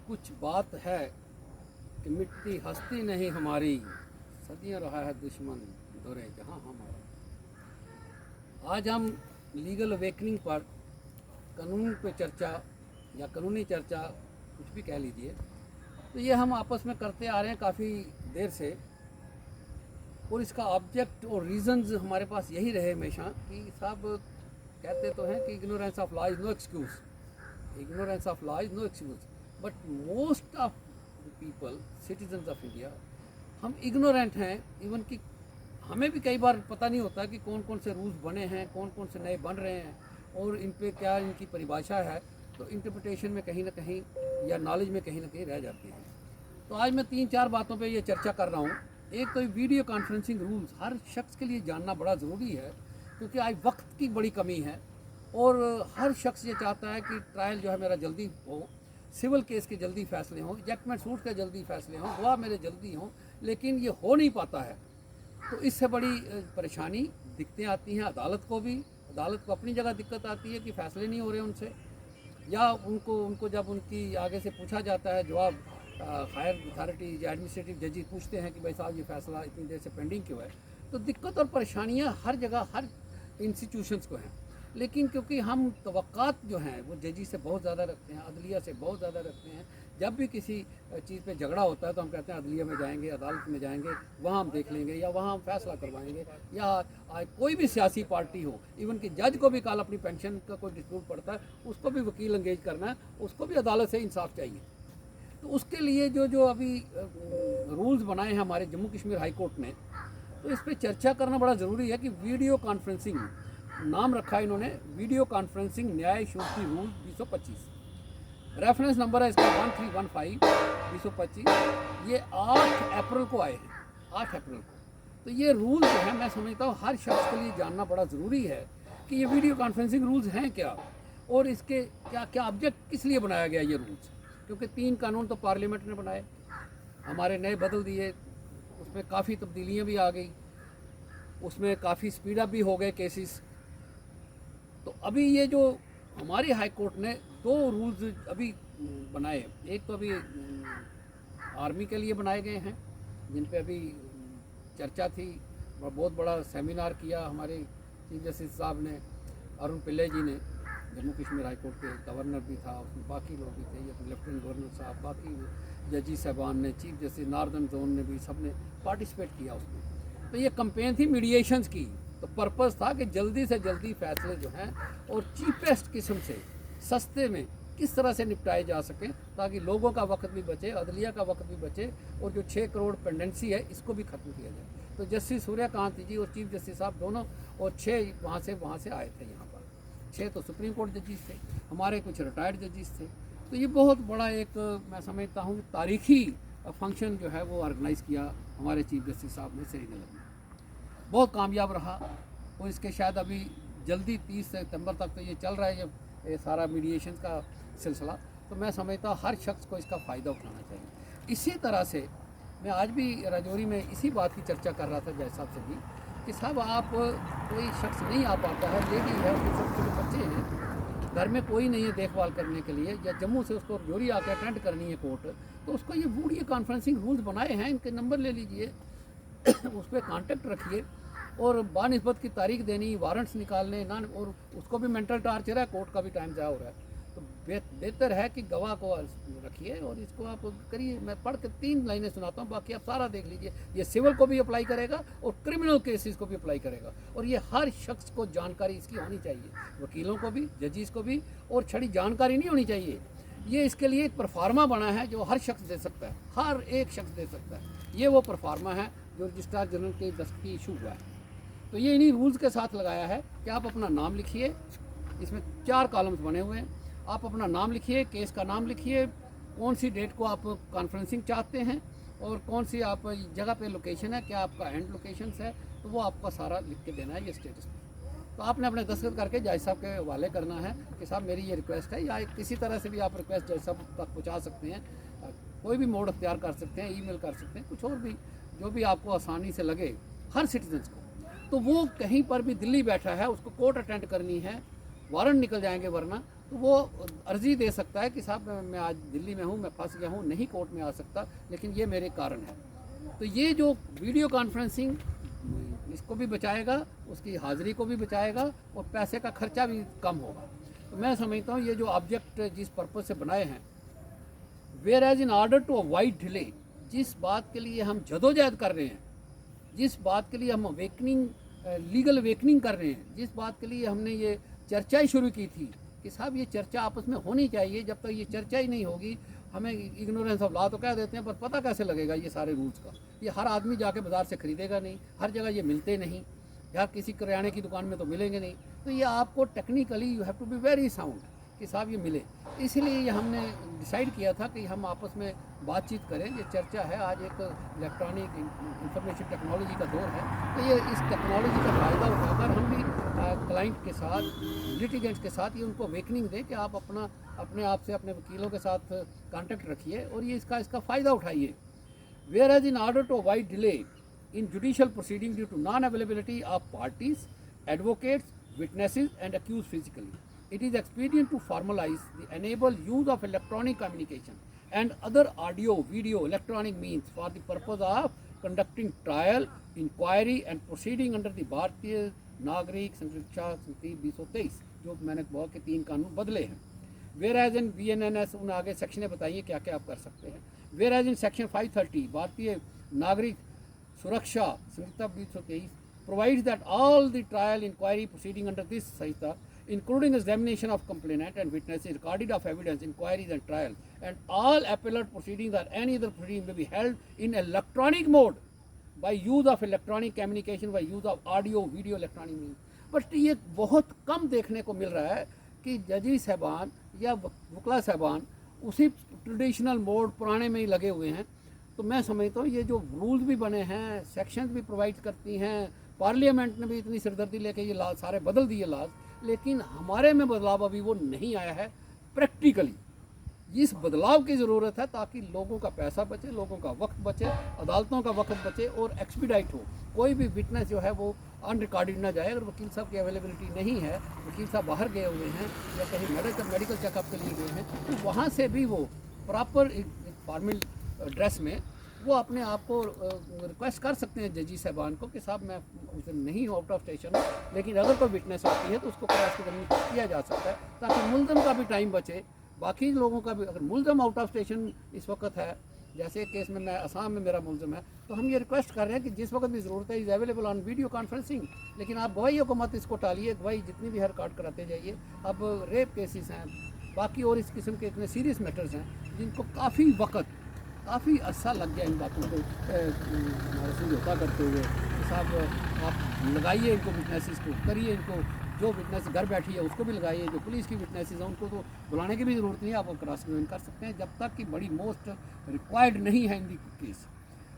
कुछ बात है कि मिट्टी हस्ती नहीं हमारी, सदियों रहा है दुश्मन दौरे जहाँ हमारा। आज हम लीगल अवेकनिंग पर कानून पे चर्चा या कानूनी चर्चा कुछ भी कह लीजिए, तो ये हम आपस में करते आ रहे हैं काफ़ी देर से। और इसका ऑब्जेक्ट और रीजंस हमारे पास यही रहे हमेशा कि साहब कहते तो हैं कि ignorance of law is no excuse, ignorance of law is no excuse, but most of the people, citizens of India, हम ignorant हैं। इवन कि हमें भी कई बार पता नहीं होता कि कौन कौन से रूल्स बने हैं, कौन कौन से नए बन रहे हैं और इन पे क्या इनकी परिभाषा है, तो इंटरप्रिटेशन में कहीं ना कहीं या नॉलेज में कहीं ना कहीं रह जाती है। तो आज मैं 3-4 बातों पे ये चर्चा कर रहा हूँ। एक तो वीडियो कॉन्फ्रेंसिंग रूल्स हर शख्स के लिए जानना बड़ा ज़रूरी है, क्योंकि आज वक्त की बड़ी कमी है और हर शख्स ये चाहता है कि ट्रायल जो है मेरा जल्दी हो, सिविल केस के जल्दी फैसले हों, इजेक्टमेंट सूट के जल्दी फैसले हों, गवाह मेरे जल्दी हों, लेकिन ये हो नहीं पाता है। तो इससे बड़ी परेशानी दिक्कतें आती हैं अदालत को भी। अदालत को अपनी जगह दिक्कत आती है कि फ़ैसले नहीं हो रहे उनसे, या उनको जब उनकी आगे से पूछा जाता है जवाब, हायर अथॉरिटी या एडमिनिस्ट्रेटिव जजेस पूछते हैं कि भाई साहब ये फ़ैसला इतनी देर से पेंडिंग क्यों है। तो दिक्कत और परेशानियाँ हर जगह हर इंस्टीट्यूशंस को हैं। लेकिन क्योंकि हम तवक्कात जो हैं वो जजी से बहुत ज़्यादा रखते हैं, अदलिया से बहुत ज़्यादा रखते हैं। जब भी किसी चीज़ पे झगड़ा होता है तो हम कहते हैं अदलिया में जाएंगे, अदालत में जाएंगे, वहाँ हम देख लेंगे या वहाँ हम फैसला करवाएंगे। या कोई भी सियासी पार्टी हो, इवन कि जज को भी कल अपनी पेंशन का कोई डिस्प्यूट पड़ता है, उसको भी वकील इंगेज करना है, उसको भी अदालत से इंसाफ चाहिए। तो उसके लिए जो अभी रूल्स बनाए हैं हमारे जम्मू कश्मीर हाई कोर्ट ने, तो इस पर चर्चा करना बड़ा ज़रूरी है कि वीडियो कॉन्फ्रेंसिंग नाम रखा है इन्होंने, वीडियो कॉन्फ्रेंसिंग न्याय श्रुति रूल 225। रेफरेंस नंबर है इसका 1315/225। ये 8 अप्रैल को आए हैं, 8 अप्रैल को। तो ये रूल जो है मैं समझता हूँ हर शख्स के लिए जानना बड़ा ज़रूरी है कि ये वीडियो कॉन्फ्रेंसिंग रूल्स हैं क्या और इसके क्या क्या ऑब्जेक्ट किस लिए बनाया गया ये रूल्स। क्योंकि 3 कानून तो पार्लियामेंट ने बनाए, हमारे नए बदल दिए, उसमें काफ़ी तब्दीलियाँ भी आ गई, उसमें काफ़ी स्पीड अप भी हो गए केसेस। तो अभी ये जो हमारी हाई कोर्ट ने 2 रूल्स अभी बनाए, एक तो अभी आर्मी के लिए बनाए गए हैं जिन पे अभी चर्चा थी, बहुत बड़ा सेमिनार किया हमारे चीफ जस्टिस साहब ने, अरुण पिल्ले जी ने, जम्मू कश्मीर हाई कोर्ट के गवर्नर भी था, उसमें बाकी लोग भी थे, ये लेफ्टिनेंट गवर्नर साहब, बाकी जजी साहबान ने, चीफ जस्टिस नॉर्दर्न जोन ने भी, सब ने पार्टिसिपेट किया उसमें। तो ये कंपेन थी मीडिएशंस की। तो पर्पज़ था कि जल्दी से जल्दी फैसले जो हैं और चीपेस्ट किस्म से सस्ते में किस तरह से निपटाए जा सकें, ताकि लोगों का वक्त भी बचे, अदलिया का वक्त भी बचे, और जो 6 करोड़ पेंडेंसी है इसको भी ख़त्म किया जाए। तो जस्टिस सूर्यकांत जी और चीफ जस्टिस साहब दोनों, और 6 वहाँ से आए थे यहाँ पर। 6 तो सुप्रीम कोर्ट जजिस थे, हमारे कुछ रिटायर्ड जजिस थे। तो ये बहुत बड़ा एक मैं समझता हूँ तारीखी फंक्शन जो है वो ऑर्गेनाइज़ किया हमारे चीफ जस्टिस साहब ने श्रीनगर में। बहुत कामयाब रहा, और इसके शायद अभी जल्दी 30 सितंबर तक तो ये चल रहा है ये सारा मीडिएशन का सिलसिला। तो मैं समझता हूँ हर शख्स को इसका फ़ायदा उठाना चाहिए। इसी तरह से मैं आज भी राजौरी में इसी बात की चर्चा कर रहा था जज साहब से भी कि साहब आप कोई शख्स नहीं आ पाता है, लेडी है, उसके छोटे छोटे बच्चे हैं, घर में कोई नहीं है देखभाल करने के लिए, या जम्मू से उसको राजौरी आकर अटेंड करनी है कोर्ट, तो उसको ये वीडियो कॉन्फ्रेंसिंग रूल्स बनाए हैं, इनके नंबर ले लीजिए, उस पर कॉन्टेक्ट रखिए, और बानिस्बत की तारीख देनी, वारंट्स निकालने ना, और उसको भी मेंटल टार्चर है, कोर्ट का भी टाइम ज़ाया हो रहा है। तो बेहतर है कि गवाह को रखिए और इसको आप करिए। मैं पढ़ के 3 लाइनें सुनाता हूँ, बाकी आप सारा देख लीजिए। ये सिविल को भी अप्लाई करेगा और क्रिमिनल केसेस को भी अप्लाई करेगा, और ये हर शख्स को जानकारी इसकी होनी चाहिए, वकीलों को भी, जजीज़ को भी। और छड़ी जानकारी नहीं होनी चाहिए, ये इसके लिए एक परफार्मा बना है जो हर शख्स दे सकता है, हर एक शख्स दे सकता है। ये वो परफार्मा है जो रजिस्ट्रार जनरल के दस्तखत इशू हुआ है। तो ये इन्हीं रूल्स के साथ लगाया है कि आप अपना नाम लिखिए, इसमें 4 कॉलम्स बने हुए हैं। आप अपना नाम लिखिए, केस का नाम लिखिए, कौन सी डेट को आप कॉन्फ्रेंसिंग चाहते हैं, और कौन सी आप जगह पे लोकेशन है, क्या आपका एंड लोकेशन है, तो वो आपका सारा लिख के देना है ये स्टेटस पे। तो आपने अपने दस्तखत करके जज साहब के हवाले करना है कि साहब मेरी ये रिक्वेस्ट है, या किसी तरह से भी आप रिक्वेस्ट जज साहब तक पहुँचा सकते हैं, कोई भी मोड अख्तियार कर सकते हैं, ईमेल कर सकते हैं, कुछ और भी जो भी आपको आसानी से लगे हर सिटीजन्स को। तो वो कहीं पर भी दिल्ली बैठा है, उसको कोर्ट अटेंड करनी है, वारंट निकल जाएंगे वरना, तो वो अर्ज़ी दे सकता है कि साहब मैं आज दिल्ली में हूँ, मैं फंस गया हूँ, नहीं कोर्ट में आ सकता, लेकिन ये मेरे कारण है। तो ये जो वीडियो कॉन्फ्रेंसिंग इसको भी बचाएगा, उसकी हाज़िरी को भी बचाएगा और पैसे का खर्चा भी कम होगा। तो मैं समझता हूँ ये जो ऑब्जेक्ट जिस पर्पज़ से बनाए हैं, whereas in order to avoid delay, जिस बात के लिए हम जदोजहद कर रहे हैं, जिस बात के लिए हम अवेकनिंग लीगल अवेकनिंग कर रहे हैं, जिस बात के लिए हमने ये चर्चा ही शुरू की थी कि साहब ये चर्चा आपस में होनी चाहिए, जब तक ये चर्चा ही नहीं होगी, हमें इग्नोरेंस ऑफ लॉ तो कह देते हैं, पर पता कैसे लगेगा ये सारे रूल्स का? ये हर आदमी जाके बाज़ार से ख़रीदेगा नहीं, हर जगह ये मिलते नहीं, या किसी किराने की दुकान में तो मिलेंगे नहीं। तो ये आपको technically you have to be very sound कि साहब ये मिले। इसलिए ये हमने डिसाइड किया था कि हम आपस में बातचीत करें, ये चर्चा है। आज एक इलेक्ट्रॉनिक इंफॉर्मेशन टेक्नोलॉजी का दौर है, तो ये इस टेक्नोलॉजी का फ़ायदा उठाकर हम भी क्लाइंट के साथ, लिटिगेंट्स के साथ ये उनको अवेकनिंग दें कि आप अपने आप से अपने वकीलों के साथ कांटेक्ट रखिए और ये इसका फ़ायदा उठाइए। Whereas in order to avoid delay in judicial proceeding due to non-availability of parties, advocates, witnesses and accused physically, it is expedient to formalize the enable use of electronic communication and other audio, video, electronic means for the purpose of conducting trial, inquiry and proceeding under the भारतीय नागरिक संरक्षा संहिता 2023, जो मैंने बहुत के 3 कानून बदले हैं। वेयर एज इन VNNS, उन आगे सेक्शनें बताइए क्या क्या आप कर सकते हैं। वेयर एज इन सेक्शन 530 भारतीय नागरिक सुरक्षा संहिता 2023 provides that all the trial inquiry proceeding under this Samhita including examination of complainant and witnesses, recording of evidence, inquiries and trial, and all appellate proceedings or any other proceeding may be held in electronic mode by use of electronic communication, by use of audio, video, electronic means. But ये बहुत कम देखने को मिल रहा है कि जजी साहबान या वकला साहबान उसी ट्रेडिशनल मोड पुराने में ही लगे हुए हैं। तो मैं समझता हूँ ये जो रूल्स भी बने हैं, सेक्शंस भी प्रोवाइड करती हैं, पार्लियामेंट ने भी इतनी सिरदर्दी लेके ये लॉ सारे बदल दिए लॉज, लेकिन हमारे में बदलाव अभी वो नहीं आया है प्रैक्टिकली। इस बदलाव की ज़रूरत है ताकि लोगों का पैसा बचे, लोगों का वक्त बचे, अदालतों का वक्त बचे और एक्सपीडाइट हो। कोई भी विटनेस जो है वो अनरिकॉर्डेड ना जाए। अगर वकील साहब की अवेलेबिलिटी नहीं है, वकील साहब बाहर गए हुए हैं या कहीं मेडिकल चेकअप के लिए गए हैं, तो वहाँ से भी वो प्रॉपर फॉर्मल ड्रेस में वो अपने आप को रिक्वेस्ट कर सकते हैं जजी साहबान को कि साहब मैं उस दिन नहीं हूँ, आउट ऑफ स्टेशन हूँ, लेकिन अगर कोई विटनेस होती है तो उसको क्रॉस के जमीन किया जा सकता है ताकि मुलजम का भी टाइम बचे, बाकी लोगों का भी। अगर मुलजम आउट ऑफ स्टेशन इस वक्त है, जैसे केस में मैं असम में मेरा मुलजम है, तो हम ये रिक्वेस्ट कर रहे हैं कि जिस वक्त भी ज़रूरत है is available on video conferencing. लेकिन आप गवाहियों को मत इसको टालिए, गवाही जितनी भी हर कार्ड कराते जाइए। अब रेप केसेस हैं, बाकी और इस किस्म के इतने सीरियस मैटर्स हैं जिनको काफ़ी अर्सा लग गया इन बातों को समझौता करते हुए। तो साहब आप लगाइए इनको, विटनेसेस को करिए, इनको जो विटनेस घर बैठी है उसको भी लगाइए, जो पुलिस की विटनेसेस हैं उनको तो बुलाने की भी ज़रूरत नहीं है, आप क्रॉस एग्जामिन कर सकते हैं जब तक कि बड़ी मोस्ट रिक्वायर्ड नहीं है इन दी केस।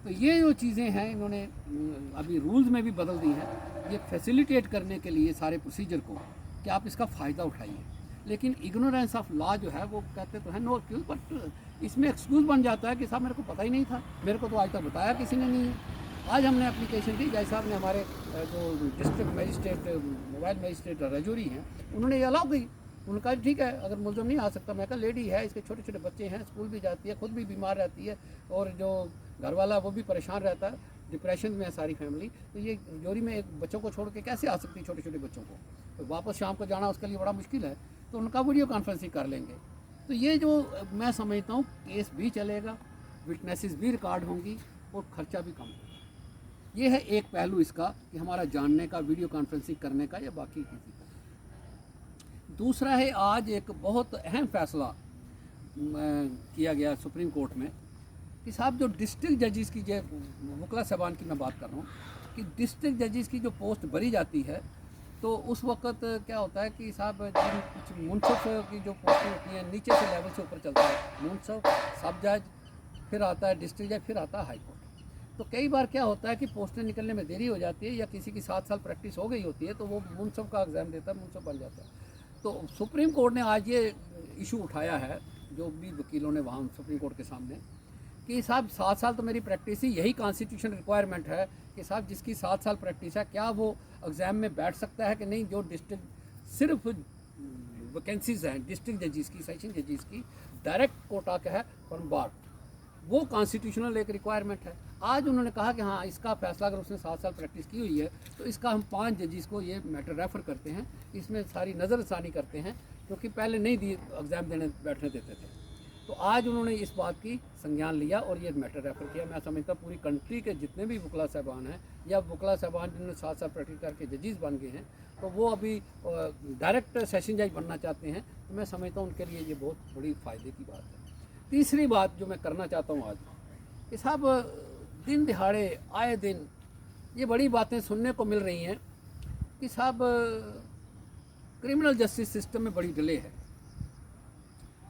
तो ये जो चीज़ें हैं इन्होंने अभी रूल्स में भी बदल दी हैं, ये फैसिलिटेट करने के लिए सारे प्रोसीजर को कि आप इसका फ़ायदा उठाइए। लेकिन इग्नोरेंस ऑफ लॉ जो है वो कहते तो है नो एक्सक्यूज़, बट इसमें एक्सक्यूज़ बन जाता है कि साहब मेरे को पता ही नहीं था, मेरे को तो आज तक बताया किसी ने नहीं है। आज हमने एप्लीकेशन दी, जय साहब ने हमारे जो district magistrate mobile magistrate Rajouri हैं, उन्होंने ये अलाउ की। उनका ठीक है अगर मुलजम नहीं आ सकता, मैं कहा लेडी है, इसके छोटे छोटे बच्चे हैं, स्कूल भी जाती है, खुद भी बीमार रहती है और जो घर वाला वो भी परेशान रहता है, डिप्रेशन में है सारी फैमिली। तो ये रजौरी में एक बच्चों को छोड़ के कैसे आ सकती है, छोटे छोटे बच्चों को, तो वापस शाम को जाना उसके लिए बड़ा मुश्किल है। तो उनका वीडियो कॉन्फ्रेंसिंग कर लेंगे। तो ये जो मैं समझता हूँ केस भी चलेगा, विटनेसेस भी रिकॉर्ड होंगी और ख़र्चा भी कम होगा। ये है एक पहलू इसका कि हमारा जानने का, वीडियो कॉन्फ्रेंसिंग करने का या बाकी किसी का। दूसरा है आज एक बहुत अहम फैसला किया गया सुप्रीम कोर्ट में कि साहब जो डिस्ट्रिक्ट जजेस की, जो वकला साहबान की मैं बात कर रहा हूँ, कि डिस्ट्रिक्ट जजेस की जो पोस्ट भरी जाती है तो उस वक्त क्या होता है कि साहब जिन कुछ मुनसफ की जो पोस्टें होती हैं नीचे से लेवल से ऊपर चलता है, मुनसफ, सब जज, फिर आता है डिस्ट्रिक्ट जज, फिर आता है हाई कोर्ट। तो कई बार क्या होता है कि पोस्टें निकलने में देरी हो जाती है या किसी की 7 साल प्रैक्टिस हो गई होती है तो वो मुनसफ का एग्ज़ाम देता है, मुनसफ बन जाता है। तो सुप्रीम कोर्ट ने आज ये इशू उठाया है जो भी वकीलों ने वहाँ सुप्रीम कोर्ट के सामने कि साहब 7 साल तो मेरी प्रैक्टिस ही, यही कॉन्स्टिट्यूशन रिक्वायरमेंट है कि साहब जिसकी 7 साल प्रैक्टिस है क्या वो एग्ज़ाम में बैठ सकता है कि नहीं। जो डिस्ट्रिक्ट सिर्फ वैकेंसीज हैं डिस्ट्रिक्ट जजेस की, सेशन जजेस की, डायरेक्ट कोटा का है फ्रॉम बार, वो कॉन्स्टिट्यूशनल एक रिक्वायरमेंट है। आज उन्होंने कहा कि हाँ इसका फैसला अगर उसने 7 साल प्रैक्टिस की हुई है तो इसका हम 5 जजेस को ये मैटर रेफ़र करते हैं, इसमें सारी नज़रसानी करते हैं, क्योंकि पहले नहीं दिए एग्ज़ाम देने बैठने देते थे। तो आज उन्होंने इस बात की संज्ञान लिया और ये मैटर रेफ़र किया। मैं समझता पूरी कंट्री के जितने भी वकला साहबान हैं या वकला साहबान जिन्होंने 7 साल प्रैक्टिस करके जजेस बन गए हैं, तो वो अभी डायरेक्ट सेशन जज बनना चाहते हैं, तो मैं समझता हूँ उनके लिए ये बहुत बड़ी फ़ायदे की बात है। तीसरी बात जो मैं करना चाहता हूँ आज कि साहब दिन दिहाड़े आए दिन ये बड़ी बातें सुनने को मिल रही हैं कि साहब क्रिमिनल जस्टिस सिस्टम में बड़ी डिले है।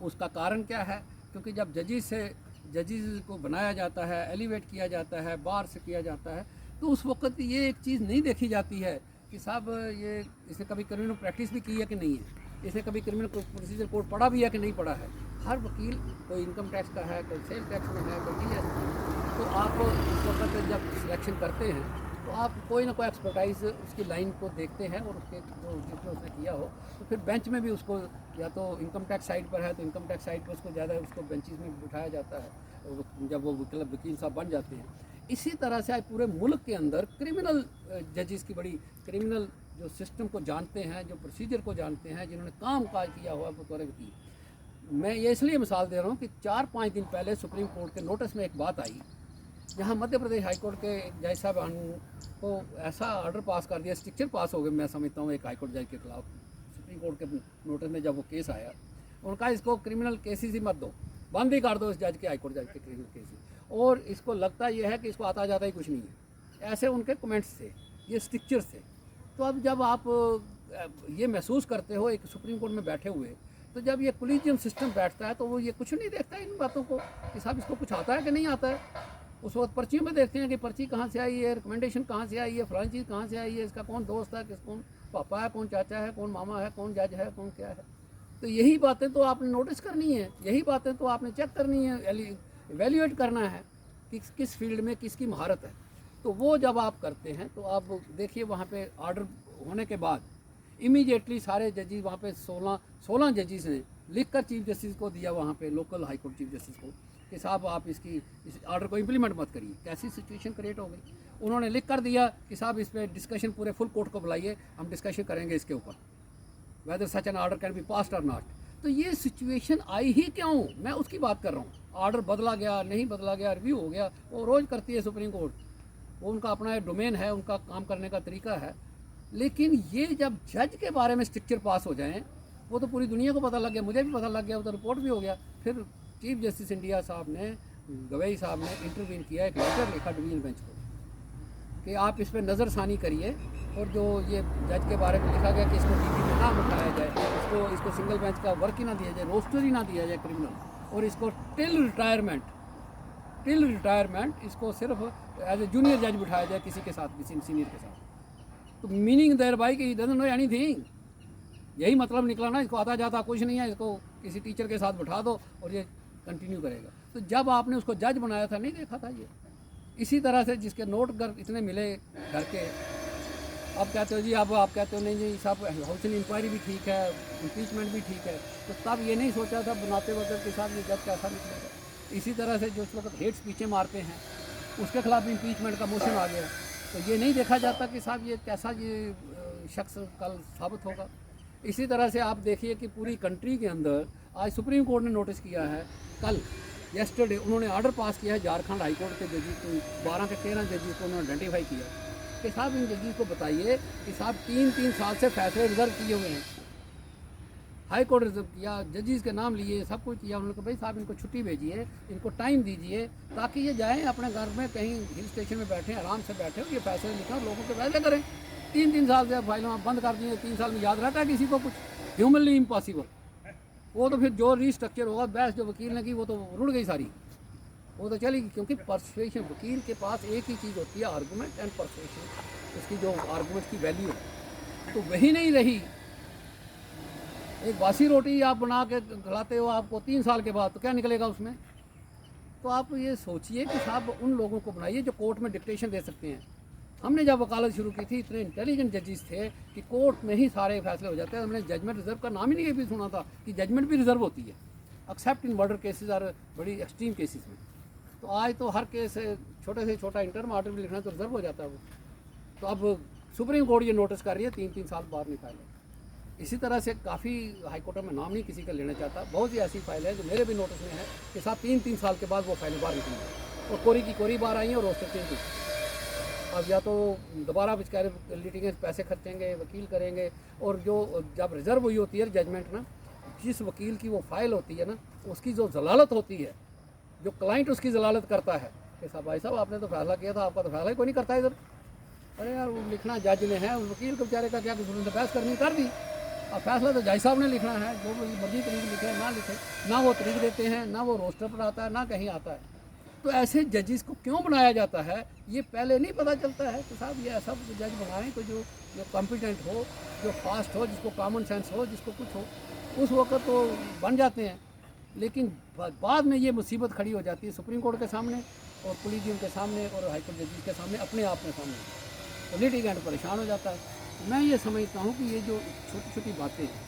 उसका कारण क्या है? क्योंकि जब जजेस को बनाया जाता है, एलिवेट किया जाता है, बार से किया जाता है, तो उस वक्त ये एक चीज़ नहीं देखी जाती है कि साहब ये इसने कभी क्रिमिनल प्रैक्टिस भी की है कि नहीं है, इसने कभी क्रिमिनल प्रोसीजर कोड पढ़ा भी है कि नहीं पढ़ा है। हर वकील कोई इनकम टैक्स का है, कोई सेल टैक्स में है, कोई जीएसटी, तो आप उस वक्त जब सिलेक्शन करते हैं तो आप कोई ना कोई एक्सपर्टाइज उसकी लाइन को देखते हैं और उसके जो जिसमें उसने किया हो, तो फिर बेंच में भी उसको या तो इनकम टैक्स साइड पर है तो इनकम टैक्स साइड पर उसको ज़्यादा उसको बेंचेस में बिठाया जाता है जब वो वकील साहब बन जाते हैं। इसी तरह से आज पूरे मुल्क के अंदर क्रिमिनल जजेस की बड़ी क्रिमिनल जो सिस्टम को जानते हैं, जो प्रोसीजर को जानते हैं, जिन्होंने काम काज किया हुआ वो तौर वकील। मैं ये इसलिए मिसाल दे रहा हूँ कि 4-5 दिन पहले सुप्रीम कोर्ट के नोटिस में एक बात आई, जहाँ मध्य प्रदेश हाई कोर्ट के एक जज साहब को ऐसा ऑर्डर पास कर दिया, स्ट्रिक्चर पास हो गया मैं समझता हूँ एक हाई कोर्ट जज के खिलाफ। सुप्रीम कोर्ट के नोटिस में जब वो केस आया, उनका इसको क्रिमिनल केसेस ही मत दो, बंद ही कर दो इस जज के, हाई कोर्ट जज के क्रिमिनल केसेस, और इसको लगता यह है कि इसको आता जाता ही कुछ नहीं है। ऐसे उनके कमेंट्स थे, ये स्ट्रिक्चर थे। तो अब जब आप ये महसूस करते हो एक सुप्रीम कोर्ट में बैठे हुए, तो जब ये कोलिजियम सिस्टम बैठता है तो वो ये कुछ नहीं देखता इन बातों को कि साहब इसको कुछ आता है कि नहीं आता है। उस वक्त पर्चियों में देखते हैं कि पर्ची कहाँ से आई है, रिकमेंडेशन कहाँ से आई है, फलानी चीज़ कहाँ से आई है, इसका कौन दोस्त है, कौन पापा है, कौन चाचा है, कौन मामा है, कौन जज है, कौन क्या है। तो यही बातें तो आपने नोटिस करनी है, यही बातें तो आपने चेक करनी है, एवेल्यूएट करना है कि किस फील्ड में किसकी महारत है। तो वो जब आप करते हैं तो आप देखिए वहाँ पे ऑर्डर होने के बाद इमीडिएटली सारे जजेस वहाँ पे 16 जजेस ने लिखकर चीफ जस्टिस को दिया, वहाँ पे local high court chief justice को, कि साहब आप इस ऑर्डर को इम्प्लीमेंट मत करिए। कैसी सिचुएशन क्रिएट हो गई। उन्होंने लिख कर दिया कि साहब इस पर डिस्कशन पूरे फुल कोर्ट को बुलाइए, हम डिस्कशन करेंगे इसके ऊपर, whether such an order can be passed और नॉट। तो ये सिचुएशन आई ही क्यों, मैं उसकी बात कर रहा हूँ। ऑर्डर बदला गया, नहीं बदला गया, रिव्यू हो गया, वो रोज़ करती है सुप्रीम कोर्ट, वो उनका अपना डोमेन है, उनका काम करने का तरीका है। लेकिन ये जब जज के बारे में स्ट्रिक्चर पास हो जाएं, वो तो पूरी दुनिया को पता लग गया, मुझे भी पता लग गया, वो तो रिपोर्ट भी हो गया। फिर चीफ जस्टिस इंडिया साहब ने, गवई साहब ने इंटरवीन किया, एक लेटर लिखा डिवीजन बेंच को कि आप इस पर नज़रसानी करिए, और जो ये जज के बारे में लिखा गया कि इसको टीपी में ना उठाया जाए, इसको सिंगल बेंच का वर्क ही ना दिया जाए, रोस्टर ही ना दिया जाए क्रिमिनल, और इसको टिल रिटायरमेंट इसको सिर्फ एज ए जूनियर जज बिठाया जाए किसी के साथ, किसी सीनियर के साथ। तो मीनिंग देयर बाई कि ही डजंट नो एनीथिंग, यही मतलब निकला ना, इसको आता जाता कुछ नहीं है, इसको किसी टीचर के साथ बिठा दो और ये कंटिन्यू करेगा। तो जब आपने उसको जज बनाया था नहीं देखा था ये। इसी तरह से जिसके नोट घर इतने मिले घर के, अब कहते हो जी, अब आप कहते हो नहीं जी साहब हाउसिंग इंक्वायरी भी ठीक है, इम्पीचमेंट भी ठीक है, तो तब ये नहीं सोचा था बनाते वक्त के साथ ये जज कैसा निकलेगा। इसी तरह से जो उस वक्त हेट स्पीचें मारते हैं उसके खिलाफ भी इम्पीचमेंट का मोशन आ गया, तो ये नहीं देखा जाता कि साहब ये कैसा ये शख्स कल साबित होगा। इसी तरह से आप देखिए कि पूरी कंट्री के अंदर आज सुप्रीम कोर्ट ने नोटिस किया है, कल येस्टरडे उन्होंने ऑर्डर पास किया है झारखंड हाई कोर्ट के जजेस को, 12 के 13 जजेस को उन्होंने आइडेंटिफाई किया कि साहब इन जजेस को बताइए कि साहब 3-3 साल से फैसले रिजर्व किए हुए हैं, हाई कोर्ट रिजर्व किया, जजेस के नाम लिए, सब कुछ किया। उन्होंने कहा भाई साहब इनको छुट्टी भेजिए, इनको टाइम दीजिए, ताकि ये जाएँ अपने घर में कहीं हिल स्टेशन में बैठें, आराम से बैठें, ये फैसले लिखें और लोगों के फैसले करें। 3-3 साल से फाइलों आप बंद कर दिए, 3 साल में याद रहता है किसी को कुछ? Humanly impossible. वो तो फिर जो रीस्ट्रक्चर होगा, बहस जो वकील ने की वो तो रुड़ गई सारी, वो तो चलेगी, क्योंकि परसुएशन, वकील के पास एक ही चीज़ होती है, आर्गूमेंट एंड परसुएशन, उसकी जो आर्गूमेंट की वैल्यू है, तो वही नहीं रही। एक बासी रोटी आप बना के खिलाते हो आपको 3 साल के बाद, तो क्या निकलेगा उसमें? तो आप ये सोचिए कि साहब उन लोगों को बनाइए जो कोर्ट में डिक्टेशन दे सकते हैं, हमने जब वकालत शुरू की थी इतने इंटेलिजेंट जजेस थे कि कोर्ट में ही सारे फैसले हो जाते हैं। हमने जजमेंट रिजर्व का नाम ही नहीं कभी सुना था कि जजमेंट भी रिजर्व होती है, एक्सेप्ट इन मर्डर केसेस और बड़ी एक्सट्रीम केसेस में। तो आज तो हर केस छोटे से छोटा इंटरम ऑर्डर भी लिखना तो रिजर्व हो जाता है वो। तो अब सुप्रीम कोर्ट ये नोटिस कर रही है 3-3 साल बाहर नहीं फाइल है। इसी तरह से काफ़ी हाईकोर्ट में नाम नहीं किसी का लेना चाहता, बहुत सी ऐसी फाइल है जो मेरे भी नोटिस में है कि साहब 3-3 साल के बाद वो फाइलें बाहर निकली हैं और कोरी की कोरी बाहर आई हैं और रोस्टर चेंज। अब या तो दोबारा बेचारे लिटिगेंट्स पैसे खर्चेंगे, वकील करेंगे, और जो जब रिजर्व हुई होती है जजमेंट ना, जिस वकील की वो फाइल होती है ना, उसकी जो जलालत होती है, जो क्लाइंट उसकी जलालत करता है कि साहब भाई साहब आपने तो फैसला किया था, आपका तो फैसला ही कोई नहीं करता इधर। अरे यार वो लिखना जज ने है, उस वकील को बेचारे का क्या कसूर है, बहस करनी कर दी। अब फैसला तो जज साहब ने लिखना है, जो मर्जी तरीके लिखे ना लिखे, ना वो तरीक देते हैं, ना वो रोस्टर पर आता है, ना कहीं आता है। तो ऐसे जजेस को क्यों बनाया जाता है ये पहले नहीं पता चलता है कि साहब ये ऐसा जज बनाएं तो जो कॉम्पिटेंट हो, जो फास्ट हो, जिसको कॉमन सेंस हो, जिसको कुछ हो, उस वक्त तो बन जाते हैं। लेकिन बाद में ये मुसीबत खड़ी हो जाती है सुप्रीम कोर्ट के सामने और कोलिजियम के सामने और हाईकोर्ट जजेस के सामने, अपने आप में सामने, तो लिटिगेंट परेशान हो जाता है। मैं ये समझता हूँ कि ये जो छोटी छोटी बातें हैं,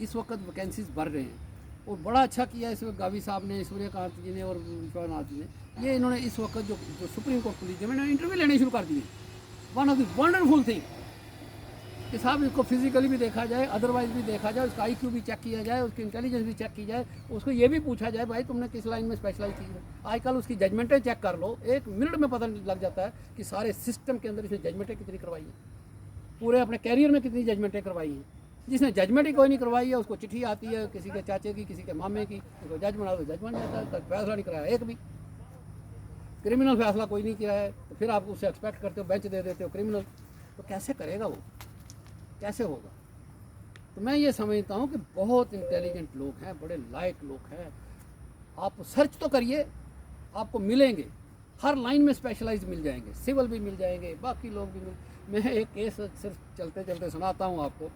इस वक्त वैकेंसीज बढ़ रहे हैं और बड़ा अच्छा किया इसमें गावी साहब ने, सूर्यकांत जी ने और विश्वनाथ जी ने। ये इन्होंने इस वक्त जो सुप्रीम कोर्ट कोलिजियम में इंटरव्यू लेने शुरू कर दिए। One of the wonderful thing कि साहब इसको फिजिकली भी देखा जाए, अदरवाइज भी देखा जाए, उसका IQ भी चेक किया जाए, उसकी इंटेलिजेंस भी चेक की जाए, उसको ये भी पूछा जाए भाई तुमने किस लाइन में स्पेशलाइज की है। आजकल उसकी जजमेंटें चेक कर लो, 1 मिनट में पता लग जाता है कि सारे सिस्टम के अंदर इसने जजमेंटें कितनी करवाई हैं, पूरे अपने कैरियर में कितनी जजमेंटें करवाई हैं। जिसने जजमेंट ही कोई नहीं करवाई है उसको चिट्ठी आती है किसी के चाचे की, किसी के मामे की, उसको जज बना दो, जज बन जाता है। फैसला नहीं कराया एक भी, क्रिमिनल फैसला कोई नहीं किया है, तो फिर आप उससे एक्सपेक्ट करते हो बेंच दे देते हो क्रिमिनल, तो कैसे करेगा वो, कैसे होगा। तो मैं ये समझता हूँ कि बहुत इंटेलिजेंट लोग हैं, बड़े लायक लोग हैं, आप सर्च तो करिए, आपको मिलेंगे, हर लाइन में स्पेशलाइज मिल जाएंगे, सिविल भी मिल जाएंगे, बाकी लोग भी मिल। मैं एक केस सिर्फ चलते चलते सुनाता हूँ आपको।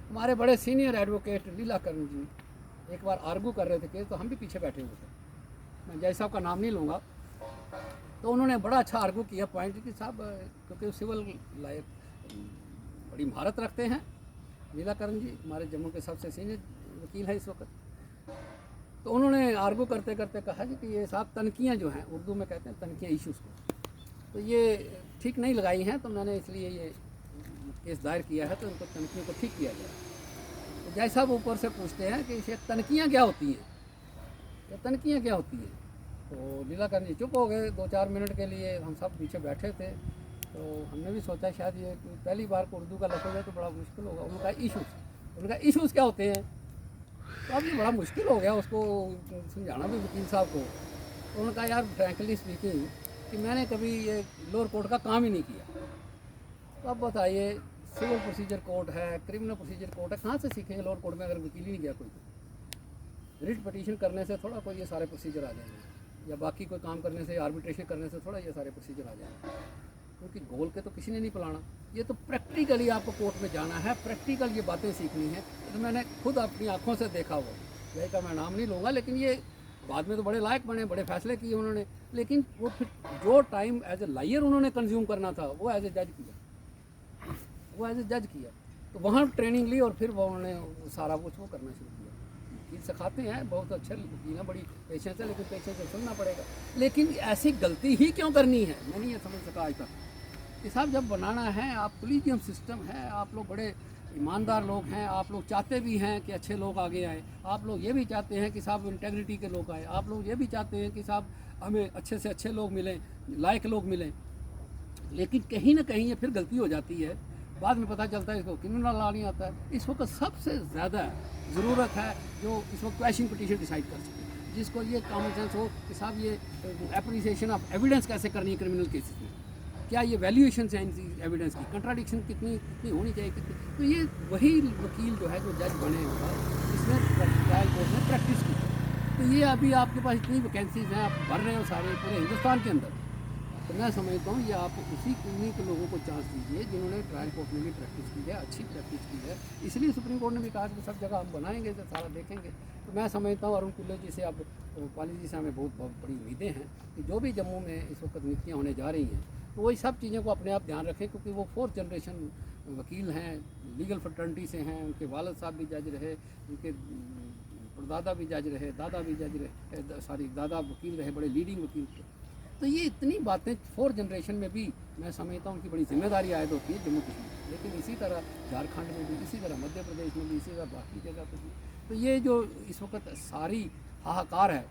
हमारे बड़े सीनियर एडवोकेट लीलाकरण जी एक बार आर्गू कर रहे थे केस, तो हम भी पीछे बैठे हुए थे, मैं जज साहब का नाम नहीं लूँगा। तो उन्होंने बड़ा अच्छा आर्गू किया पॉइंट कि साहब क्योंकि सिविल लायक बड़ी महारत रखते हैं लीलाकरण जी, हमारे जम्मू के सबसे सीनियर वकील हैं इस वक्त। तो उन्होंने आर्गू करते करते कहा जी कि ये साहब तनकियाँ जो हैं, उर्दू में कहते हैं तनकियाँ इशूज़ को, तो ये ठीक नहीं लगाई हैं, तो मैंने इसलिए ये केस दायर किया है, तो उनको तनकियों को ठीक किया जाए। तो जज साहब ऊपर से पूछते हैं कि इसे तनकियाँ क्या होती हैं, या तनकियाँ क्या होती हैं। तो लीलाकरण जी चुप हो गए 2-4 मिनट के लिए, हम सब पीछे बैठे थे। तो हमने भी सोचा शायद ये पहली बार को उर्दू का लफ्ज़ है तो बड़ा मुश्किल होगा। उन्होंने कहा इशूज़, उन्होंने कहा इशूज़ क्या होते हैं। तो अब ये बड़ा मुश्किल हो गया उसको समझाना भी वकील साहब को। तो उन्होंने कहा यार फ्रैंकली स्पीकिंग कि मैंने कभी ये लोअर कोर्ट का काम ही नहीं किया, तो अब बताइए सिविल प्रोसीजर कोर्ट है, क्रिमिनल प्रोसीजर कोर्ट है, कहाँ से सीखेंगे लोअर कोर्ट में अगर वकील ही नहीं गया कोई। रिट पटिशन करने से थोड़ा कोई ये सारे प्रोसीजर आ जाएंगे, या बाकी कोई काम करने से, आर्बिट्रेशन करने से थोड़ा ये सारे प्रोसीजर आ जाएंगे, क्योंकि गोल के तो किसी ने नहीं पलाना। ये तो प्रैक्टिकली आपको कोर्ट में जाना है, प्रैक्टिकल ये बातें सीखनी है। तो मैंने खुद अपनी आँखों से देखा वो, यही का मैं नाम नहीं लूँगा, लेकिन ये बाद में तो बड़े लायक बने, बड़े फैसले किए उन्होंने, लेकिन वो फिर जो टाइम एज ए लायर उन्होंने कंज्यूम करना था वो एज ए जज किया, वो एज ए जज किया। तो वहाँ ट्रेनिंग ली और फिर वो उन्होंने सारा कुछ वो करना शुरू किया। वकील सिखाते हैं, बहुत अच्छे वकील हैं, बड़ी पेशेंस है, लेकिन पेशेंस से सुनना पड़ेगा। लेकिन ऐसी गलती ही क्यों करनी है, मैं नहीं ये समझ सका आज तक कि साहब जब बनाना है, आप कोलिजियम सिस्टम है, आप लोग बड़े ईमानदार लोग हैं, आप लोग चाहते भी हैं कि अच्छे लोग आगे आए, आप लोग ये भी चाहते हैं कि साहब इंटेग्रिटी के लोग आए, आप लोग ये भी चाहते हैं कि साहब हमें अच्छे से अच्छे लोग मिलें, लायक लोग मिलें। लेकिन कहीं ना कहीं ये फिर गलती हो जाती है, बाद में पता चलता है इसको क्रिमिनल लॉ नहीं आता है। इस वक्त सबसे ज़्यादा ज़रूरत है जो इस वक्त क्वैशिंग पिटीशन डिसाइड कर सके, जिसको ये कॉमन सेंस हो कि साहब ये एप्रिसिएशन ऑफ एविडेंस कैसे करनी है क्रिमिनल केसेस में, क्या ये वैल्यूएशन है एविडेंस की, कंट्राडिक्शन कितनी होनी चाहिए, कितनी। तो ये वही वकील जो है जो जज बने होगा इसमें ट्रायल कोर्ट में प्रैक्टिस की। तो ये अभी आपके पास इतनी वैकेंसीज हैं, आप भर रहे हो सारे पूरे हिंदुस्तान के अंदर। तो मैं समझता हूँ ये आप उसी उन्हीं के लोगों को चांस दीजिए जिन्होंने ट्रायल कोर्ट में भी प्रैक्टिस की है, अच्छी प्रैक्टिस की है। इसलिए सुप्रीम कोर्ट ने भी कहा कि सब जगह हम बनाएंगे तो सारा देखेंगे। तो मैं समझता हूँ अरुण कुल्ले जी से, अब पाली जी से हमें बहुत बड़ी उम्मीदें हैं कि जो भी जम्मू में इस वक्त नियुक्तियाँ होने जा रही हैं तो वही सब चीज़ों को अपने आप ध्यान रखें, क्योंकि वो 4th जनरेशन वकील हैं, लीगल फ्रटर्निटी से हैं, उनके वालिद साहब भी जज रहे, उनके परदादा भी जज रहे, दादा भी जज रहे, सॉरी दादा वकील रहे, बड़े लीडिंग वकील थे। तो ये इतनी बातें 4th जनरेशन में भी मैं समझता हूँ कि बड़ी जिम्मेदारी आयद होती है जम्मू कश्मीर। लेकिन इसी तरह झारखंड में भी, इसी तरह मध्य प्रदेश में भी, इसी तरह बाकी जगह पर भी। तो ये जो इस वक्त सारी हाहाकार है,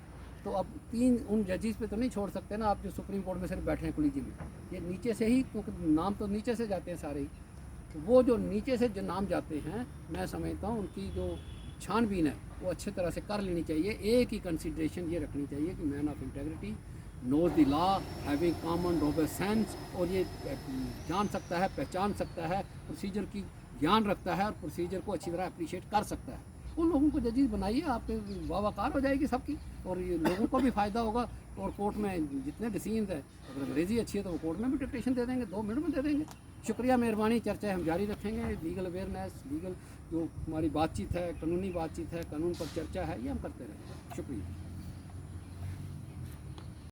तो अब 3 उन जजेस पे तो नहीं छोड़ सकते ना आप, जो सुप्रीम कोर्ट में सिर्फ बैठे हैं कुलीजी में। ये नीचे से ही, क्योंकि नाम तो नीचे से जाते हैं सारे ही, तो वो जो नीचे से जो नाम जाते हैं, मैं समझता हूँ उनकी जो छानबीन है वो अच्छे तरह से कर लेनी चाहिए। एक ही कंसिडरेशन ये रखनी चाहिए कि man of integrity, knows the law, having common robust sense, और ये जान सकता है, पहचान सकता है, प्रोसीजर की ज्ञान रखता है और प्रोसीजर को अच्छी तरह अप्रिशिएट कर सकता है। उन लोगों को जजेस बनाइए, आपके वाहवाकार हो जाएगी सबकी, और ये लोगों को भी फ़ायदा होगा। और कोर्ट में जितने डिसीजन है, अगर अंग्रेज़ी अच्छी है तो वो कोर्ट में भी डिक्टेशन दे देंगे, 2 मिनट में दे देंगे। शुक्रिया, मेहरबानी, चर्चा हम जारी रखेंगे। लीगल अवेयरनेस, लीगल जो हमारी बातचीत है, कानूनी बातचीत है, कानून पर चर्चा है, ये हम करते रहेंगे। शुक्रिया।